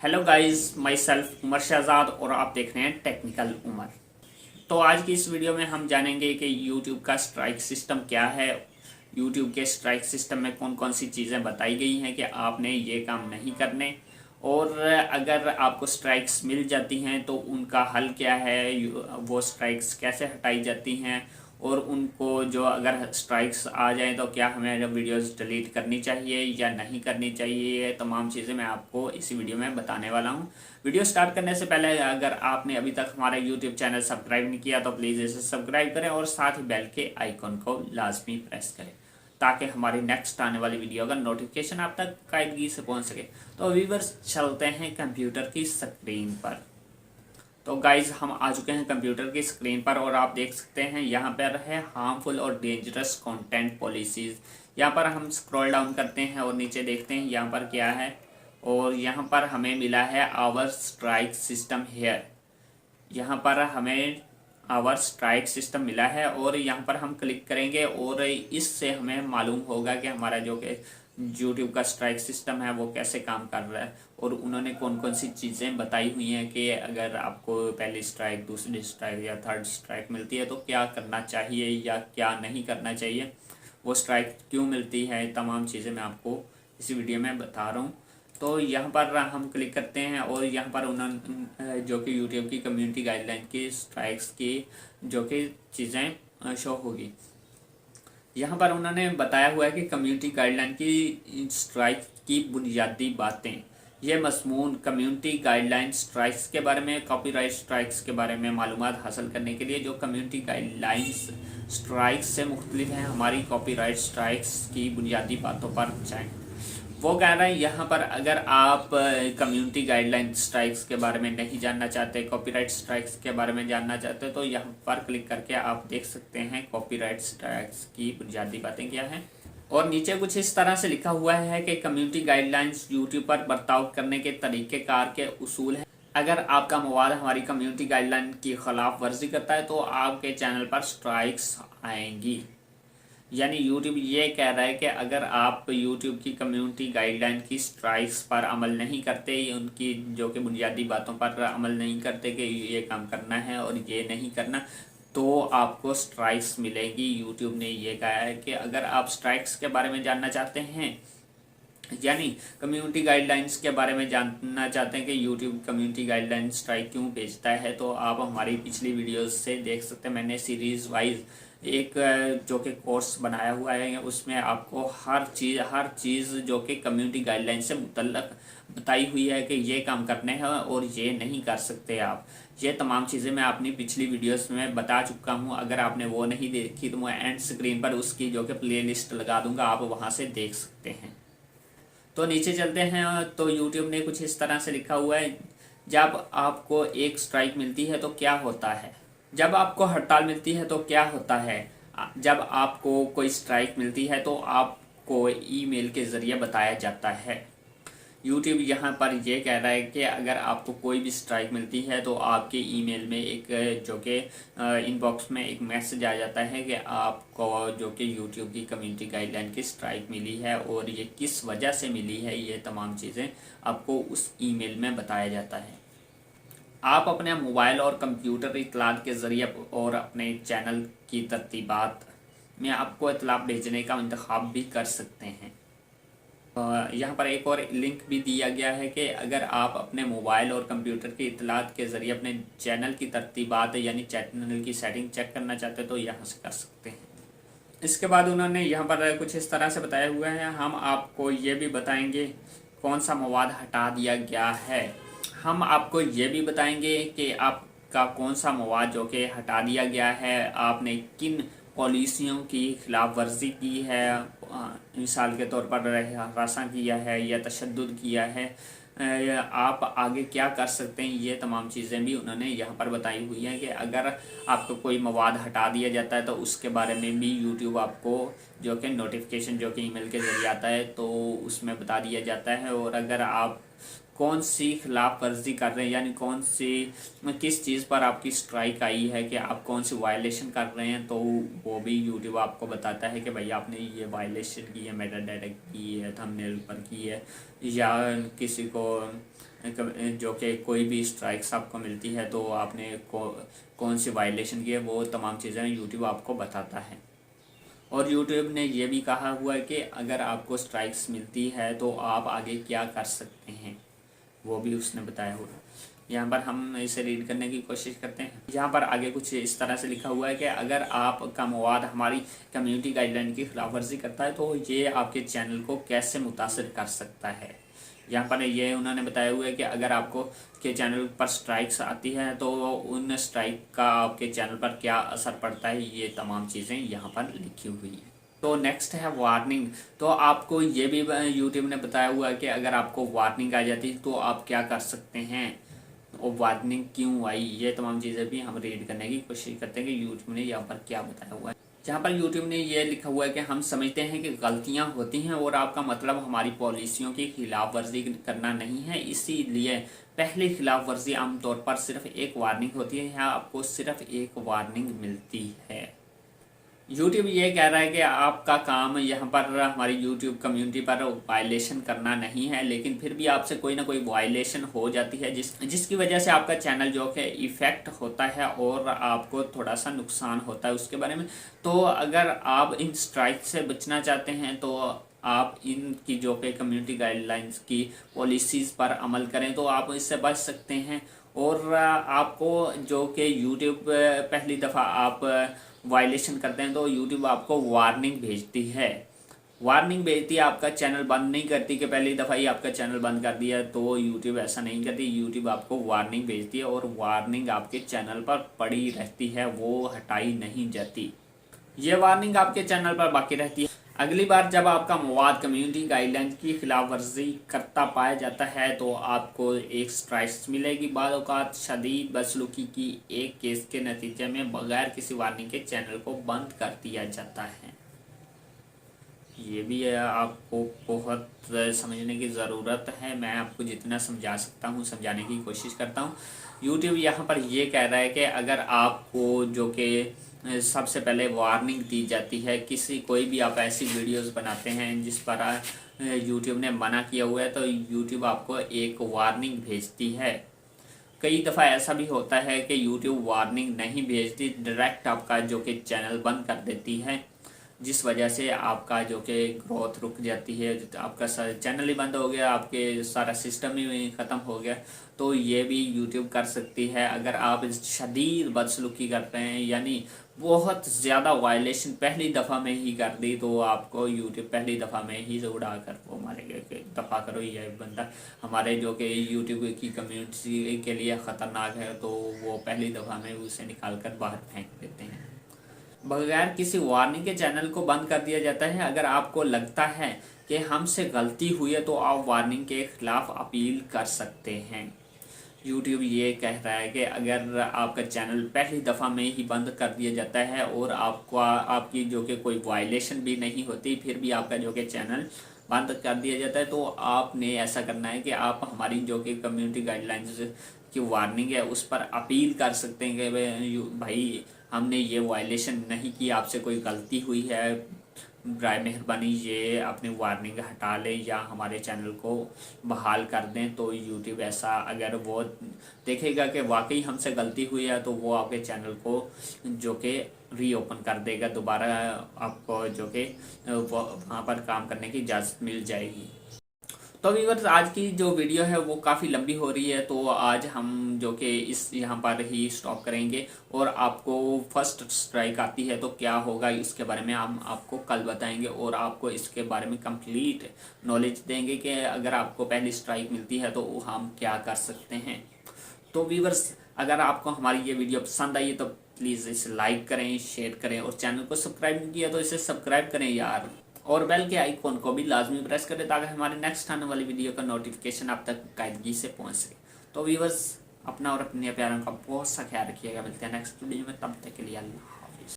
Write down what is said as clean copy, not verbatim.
Hello guys, myself Umar Shahzad और आप देख रहे हैं टेक्निकल उमर। तो आज की इस वीडियो में हम जानेंगे कि यूट्यूब का स्ट्राइक सिस्टम क्या है। यूट्यूब के स्ट्राइक सिस्टम में कौन कौन सी चीज़ें बताई गई हैं कि आपने ये काम नहीं करने, और अगर आपको स्ट्राइक्स मिल जाती हैं तो उनका हल क्या है, वो स्ट्राइक्स कैसे हटाई जाती हैं, और उनको जो अगर स्ट्राइक्स आ जाएं तो क्या हमें वीडियोस डिलीट करनी चाहिए या नहीं करनी चाहिए। ये तमाम चीज़ें मैं आपको इसी वीडियो में बताने वाला हूं। वीडियो स्टार्ट करने से पहले अगर आपने अभी तक हमारा यूट्यूब चैनल सब्सक्राइब नहीं किया तो प्लीज़ इसे सब्सक्राइब करें और साथ ही बेल के आइकन को लाजमी प्रेस करें ताकि हमारी नेक्स्ट आने वाली वीडियो का नोटिफिकेशन आप तक कायदगी से पहुंच सके। तो व्यूअर्स, चलते हैं कंप्यूटर की स्क्रीन पर। तो गाइज, हम आ चुके हैं कंप्यूटर की स्क्रीन पर और आप देख सकते हैं यहाँ पर है हार्मफुल और डेंजरस कंटेंट पॉलिसीज़। यहाँ पर हम स्क्रॉल डाउन करते हैं और नीचे देखते हैं यहाँ पर क्या है, और यहाँ पर हमें मिला है आवर स्ट्राइक सिस्टम हेयर। यहाँ पर हमें आवर स्ट्राइक सिस्टम मिला है और यहाँ पर हम क्लिक करेंगे और इससे हमें मालूम होगा कि हमारा जो कि यूट्यूब का स्ट्राइक सिस्टम है वो कैसे काम कर रहा है, और उन्होंने कौन कौन सी चीज़ें बताई हुई हैं कि अगर आपको पहली स्ट्राइक, दूसरी स्ट्राइक या थर्ड स्ट्राइक मिलती है तो क्या करना चाहिए या क्या नहीं करना चाहिए, वो स्ट्राइक क्यों मिलती है। तमाम चीज़ें मैं आपको इसी वीडियो में बता रहा हूँ। तो यहाँ पर हम क्लिक करते हैं और यहाँ पर उन्होंने जो कि यूट्यूब की कम्युनिटी गाइडलाइन की स्ट्राइक्स की जो कि चीज़ें शो होगी। यहाँ पर उन्होंने बताया हुआ है कि कम्युनिटी गाइडलाइन की स्ट्राइक की बुनियादी बातें। ये मज़मून कम्युनिटी गाइडलाइन स्ट्राइक्स के बारे में, कॉपीराइट स्ट्राइक्स के बारे में मालूमात हासिल करने के लिए जो कम्युनिटी गाइडलाइंस स्ट्राइक्स से मुख्तलिफ हैं, हमारी कॉपीराइट स्ट्राइक्स की बुनियादी बातों पर जाएँ। वो कह रहे हैं यहाँ पर अगर आप कम्युनिटी गाइडलाइन स्ट्राइक्स के बारे में नहीं जानना चाहते, कॉपीराइट स्ट्राइक्स के बारे में जानना चाहते तो यहाँ पर क्लिक करके आप देख सकते हैं कॉपीराइट स्ट्राइक्स की बुनियादी बातें क्या हैं। और नीचे कुछ इस तरह से लिखा हुआ है कि कम्युनिटी गाइडलाइंस यूट्यूब पर बर्ताव करने के तरीक़ेकार के उसूल हैं। अगर आपका मवाद हमारी कम्युनिटी गाइडलाइन की खिलाफ वर्जी करता है तो आपके चैनल पर स्ट्राइक्स आएंगी। यानी यूट्यूब ये कह रहा है कि अगर आप यूट्यूब की कम्युनिटी गाइडलाइन की स्ट्राइक्स पर अमल नहीं करते, उनकी जो कि बुनियादी बातों पर अमल नहीं करते कि ये काम करना है और ये नहीं करना, तो आपको स्ट्राइक्स मिलेंगी। यूट्यूब ने ये कहा है कि अगर आप स्ट्राइक्स के बारे में जानना चाहते हैं, यानी कम्युनिटी गाइडलाइंस के बारे में जानना चाहते हैं कि यूट्यूब कम्युनिटी गाइडलाइन स्ट्राइक क्यों भेजता है, तो आप हमारी पिछली वीडियोस से देख सकते हैं। मैंने सीरीज़ वाइज एक जो कि कोर्स बनाया हुआ है, उसमें आपको हर चीज़ जो कि कम्युनिटी गाइडलाइन से मुतल्लक बताई हुई है कि ये काम करने हैं और ये नहीं कर सकते आप। ये तमाम चीज़ें मैं अपनी पिछली वीडियोस में बता चुका हूँ। अगर आपने वो नहीं देखी तो मैं एंड स्क्रीन पर उसकी जो कि प्लेलिस्ट लगा दूँगा, आप वहाँ से देख सकते हैं। तो नीचे चलते हैं तो यूट्यूब ने कुछ इस तरह से लिखा हुआ है, जब आपको एक स्ट्राइक मिलती है तो क्या होता है, जब आपको हड़ताल मिलती है तो क्या होता है, जब आपको कोई स्ट्राइक मिलती है तो आपको ईमेल के ज़रिए बताया जाता है। यूट्यूब यहाँ पर यह कह रहा है कि अगर आपको कोई भी स्ट्राइक मिलती है तो आपके ईमेल में एक जो कि इनबॉक्स में एक मैसेज आ जाता है कि आपको जो कि यूट्यूब की कम्युनिटी गाइडलाइन की स्ट्राइक मिली है और ये किस वजह से मिली है, ये तमाम चीज़ें आपको उस ईमेल में बताया जाता है। आप अपने मोबाइल और कंप्यूटर इतलात के ज़रिए और अपने चैनल की तरतीबात में आपको इतला भेजने का इंतखाब भी कर सकते हैं। यहाँ पर एक और लिंक भी दिया गया है कि अगर आप अपने मोबाइल और कंप्यूटर की इतलात के ज़रिए अपने चैनल की तरतीबात यानी चैनल की सेटिंग चेक करना चाहते हैं तो यहाँ से कर सकते हैं। इसके बाद उन्होंने यहाँ पर कुछ इस तरह से बताया हुआ है, हम आपको ये भी बताएंगे कौन सा मवाद हटा दिया गया है। हम आपको ये भी बताएंगे कि आपका कौन सा मवाद जो कि हटा दिया गया है, आपने किन पॉलिसियों की खिलाफ वर्जी की है, मिसाल के तौर पर हरासा किया है या तशद्दुद किया है, आप आगे क्या कर सकते हैं। ये तमाम चीज़ें भी उन्होंने यहाँ पर बताई हुई हैं कि अगर आपको कोई मवाद हटा दिया जाता है तो उसके बारे में भी यूट्यूब आपको जो कि नोटिफिकेशन जो कि ईमेल के ज़रिए आता है तो उसमें बता दिया जाता है। और अगर आप कौन सी खिलाफ वर्जी कर रहे हैं, यानी किस चीज़ पर आपकी स्ट्राइक आई है, कि आप कौन सी वायलेशन कर रहे हैं, तो वो भी यूट्यूब आपको बताता है कि भाई आपने ये वायलेशन की है, मेटा डाटा की है, थंबनेल पर की है, या किसी को जो कि कोई भी स्ट्राइक्स आपको मिलती है तो आपने कौन सी वायलेशन की है, वो तमाम चीज़ें यूट्यूब आपको बताता है। और यूट्यूब ने ये भी कहा हुआ है कि अगर आपको स्ट्राइक्स मिलती है तो आप आगे क्या कर सकते हैं, वो भी उसने बताया हुआ है। यहाँ पर हम इसे रीड करने की कोशिश करते हैं। यहाँ पर आगे कुछ इस तरह से लिखा हुआ है कि अगर आपका मवाद हमारी कम्युनिटी गाइडलाइन की खिलाफ वर्जी करता है तो ये आपके चैनल को कैसे मुतासर कर सकता है। यहाँ पर ये उन्होंने बताया हुआ है कि अगर आपको के चैनल पर स्ट्राइक्स आती है तो उन स्ट्राइक का आपके चैनल पर क्या असर पड़ता है, ये तमाम चीज़ें यहाँ पर लिखी हुई हैं। तो नेक्स्ट है वार्निंग। तो आपको ये भी यूट्यूब ने बताया हुआ है कि अगर आपको वार्निंग आ जाती है तो आप क्या कर सकते हैं, और वार्निंग क्यों आई, ये तमाम चीज़ें भी हम रीड करने की कोशिश करते हैं कि यूट्यूब ने यहाँ पर क्या बताया हुआ है। जहाँ पर यूट्यूब ने ये लिखा हुआ है कि हम समझते हैं कि गलतियाँ होती हैं और आपका मतलब हमारी पॉलिसियों की खिलाफ वर्जी करना नहीं है, इसीलिए पहली खिलाफ वर्जी आमतौर पर सिर्फ एक वार्निंग होती है, यहाँ आपको सिर्फ एक वार्निंग मिलती है। यूट्यूब ये कह रहा है कि आपका काम यहाँ पर हमारी यूट्यूब कम्युनिटी पर वायलेशन करना नहीं है, लेकिन फिर भी आपसे कोई ना कोई वायलेशन हो जाती है जिसकी वजह से आपका चैनल जो है इफेक्ट होता है और आपको थोड़ा सा नुकसान होता है उसके बारे में। तो अगर आप इन स्ट्राइक से बचना चाहते हैं तो आप इनकी जो कि कम्युनिटी गाइडलाइंस की पॉलिसीज़ पर अमल करें तो आप इससे बच सकते हैं। और आपको जो कि यूट्यूब पहली दफ़ा आप वायलेशन करते हैं तो यूट्यूब आपको वार्निंग भेजती है। वार्निंग भेजती है, आपका चैनल बंद नहीं करती कि पहली दफ़ा ही आपका चैनल बंद कर दिया, तो यूट्यूब ऐसा नहीं करती। यूट्यूब आपको वार्निंग भेजती है और वार्निंग आपके चैनल पर पड़ी रहती है, वो हटाई नहीं जाती। ये वार्निंग आपके चैनल पर बाकी रहती है। अगली बार जब आपका मवाद कम्युनिटी गाइडलाइन की खिलाफ वर्जी करता पाया जाता है तो आपको एक स्ट्राइक मिलेगी। बाद औक़ात शदीद बदसलूकी की एक केस के नतीजे में बगैर किसी वार्निंग के चैनल को बंद कर दिया जाता है। ये भी आपको बहुत समझने की ज़रूरत है। मैं आपको जितना समझा सकता हूँ समझाने की कोशिश करता हूँ। यूट्यूब यहाँ पर ये कह रहा है कि अगर आपको जो कि सबसे पहले वार्निंग दी जाती है, कोई भी आप ऐसी वीडियोस बनाते हैं जिस पर यूट्यूब ने मना किया हुआ है, तो यूट्यूब आपको एक वार्निंग भेजती है। कई दफ़ा ऐसा भी होता है कि यूट्यूब वार्निंग नहीं भेजती, डायरेक्ट आपका जो कि चैनल बंद कर देती है, जिस वजह से आपका जो कि ग्रोथ रुक जाती है, आपका चैनल ही बंद हो गया, आपके सारा सिस्टम ही ख़त्म हो गया। तो ये भी यूट्यूब कर सकती है। अगर आप शदीद बदसलूकी करते हैं, यानी बहुत ज़्यादा वायलेशन पहली दफ़ा में ही कर दी, तो आपको यूट्यूब पहली दफ़ा में ही उड़ा कर वो मारेगा कि दफ़ा करो, ये बंदा हमारे जो कि यूट्यूब की कम्युनिटी के लिए ख़तरनाक है, तो वो पहली दफ़ा में उसे निकाल कर बाहर फेंक देते हैं। बगैर किसी वार्निंग के चैनल को बंद कर दिया जाता है। अगर आपको लगता है कि हमसे गलती हुई है तो आप वार्निंग के खिलाफ अपील कर सकते हैं। यूट्यूब ये कह रहा है कि अगर आपका चैनल पहली दफ़ा में ही बंद कर दिया जाता है और आपकी जो कि कोई वायलेशन भी नहीं होती, फिर भी आपका जो कि चैनल बंद कर दिया जाता है, तो आपने ऐसा करना है कि आप हमारी जो कि कम्युनिटी गाइडलाइंस की वार्निंग है उस पर अपील कर सकते हैं कि भाई हमने ये वायलेशन नहीं की, आपसे कोई गलती हुई है, बराए मेहरबानी ये अपनी वार्निंग हटा लें या हमारे चैनल को बहाल कर दें। तो यूट्यूब ऐसा अगर वो देखेगा कि वाकई हमसे गलती हुई है तो वो आपके चैनल को जो कि रीओपन कर देगा, दोबारा आपको जो कि वहाँ पर काम करने की इजाज़त मिल जाएगी। तो व्यूअर्स, आज की जो वीडियो है वो काफ़ी लंबी हो रही है, तो आज हम जो कि इस यहाँ पर ही स्टॉप करेंगे। और आपको फर्स्ट स्ट्राइक आती है तो क्या होगा इसके बारे में हम आपको कल बताएंगे और आपको इसके बारे में कंप्लीट नॉलेज देंगे कि अगर आपको पहली स्ट्राइक मिलती है तो हम क्या कर सकते हैं। तो व्यूअर्स, अगर आपको हमारी ये वीडियो पसंद आई है तो प्लीज़ इसे लाइक करें, शेयर करें और चैनल को सब्सक्राइब नहीं किया तो इसे सब्सक्राइब करें यार, और बेल के आइकॉन को भी लाजमी प्रेस करें ताकि हमारे नेक्स्ट आने वाली वीडियो का नोटिफिकेशन आप तक कायदगी से पहुंच सके। तो व्यूअर्स, अपना और अपने प्यारों का बहुत सा ख्याल रखिएगा। मिलते हैं नेक्स्ट वीडियो में, तब तक के लिए अल्लाह।